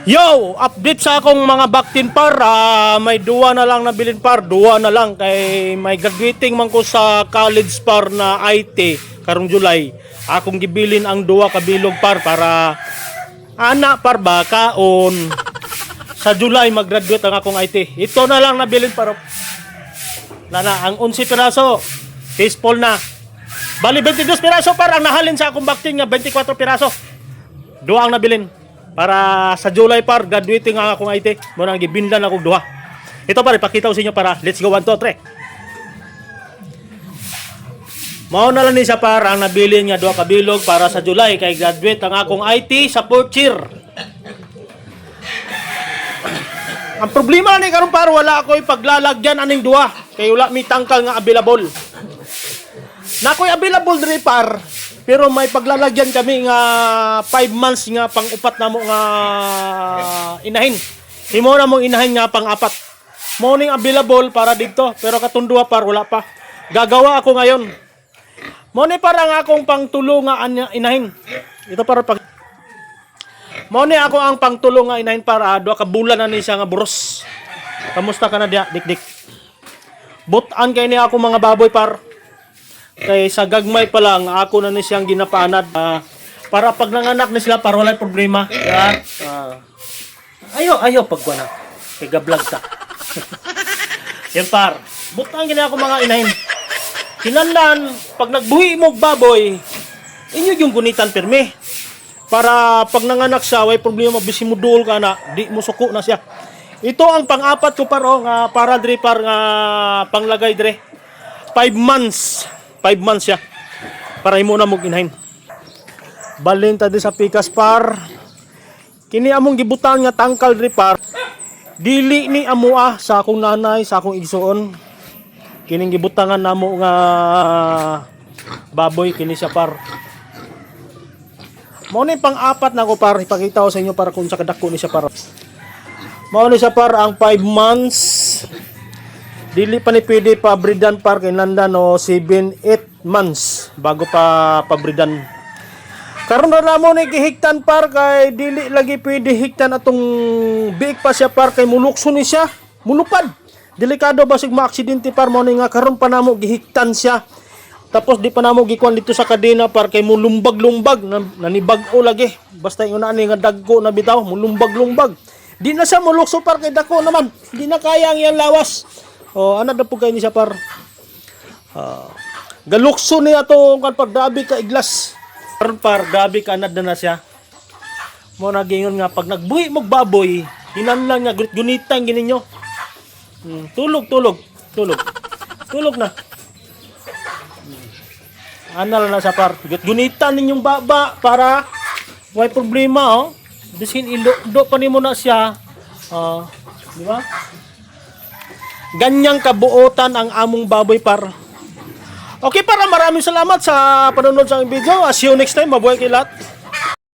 Yo, update sa akong mga baktin par. May duwa na lang nabilin par, duwa na lang kay may graduating man ko sa college par na IT karong July. Akong gibilin ang duwa ka bilog par para ana par ba kaon sa July mag-graduate ang akong IT. Ito na lang nabilin par. Lana ang 11 piraso. Baseball na. Bali 22 piraso par ang nahalin sa akong baktin nga 24 piraso. Duwa ang nabilin. Para sa July par, graduating ang akong IT. Muna ang gibinlan akong duha. Ito par, ipakita ko sa inyo para let's go 1, 2, 3. Mao na lang ni siya par, ang nabili niya duha kabilog para sa July. Kay graduate ang akong IT sa 4th year. Ang problema ni karon par, wala ako ipaglalagyan aning duha. Kay wala mi tangkal nga available. Nakoy available diri par. Pero may paglalagyan kami nga 5 months nga pang-upat na mo nga inahin. Himo na mo inahin nga pang-apat. Morning available para dito pero katundua par wala pa. Gagawa ako ngayon. Morning para nga akong pangtulo nga inahin. Ito para pag Morning ako ang pangtulo nga inahin para duha ka bulan na ni siya nga buros. Kamusta ka na dia, dik-dik? Butan kay ni ako mga baboy par. Kay sa gagmay pa lang ako na ni siyang ginapaanad para pag nanganak ni sila para wala problema. Ayo pagkuha na. Kay gablog ta. Yan par. Butang gini ako mga inahin. Kinanlan pag nagbuhi mo baboy, inyo yung gunitan pirmi. Para pag nanganak siya, way problema bisin mo duol ka na, di mo suko na siya. Ito ang pang-apat ko par nga para dre par nga panglagay dre. 5 months siya para imo na mo ginahin. Balin ta di sa pikas par. Kini among gibutan nga tangkal diri par. Dili ni amoa sa akong nanay, sa akong igsoon. Kining gibutangan namo nga baboy kini siya par. Mao ni pang-apat na ko par, ipakita ko sa inyo para kung sa kadako ni siya par. Mao ni siya par ang 5 months. Dili pa ni pwede pabridan par kay nandan no 7-8 months bago pa pabridan. Karon na mo ni gihiktan par kay dili lagi pwede hiktan atong biik pa siya par kay mulukso ni siya, mulupad. Delikado basig maaksidente par mo ni nga karon pa namo gihiktan siya. Tapos di pa namo gikuan dito sa kadena par kay mulumbag-lumbag nanibag-o lagi. Basta yung ani nga dagko na bitaw mulumbag-lumbag. Di na siya mulukso par kay dako naman. Di na kaya ang iyang lawas. Ana na po kayo ni siya par. Galukso niya to kan pagdabi ka iglas. Par gabi ka anad na siya. Mo nagingon nga pag nagbuhi mo baboy, hinanlan nga gunitan gininyo. Tulog na. Ana na sa par. Gunitan ninyong baba para way problema Bisin ilo pa nimo na siya. Di ba? Ganyang kabuotan ang among baboy par. Okay para maraming salamat sa panonood sa video. See you next time. Mabuhay kayo lahat.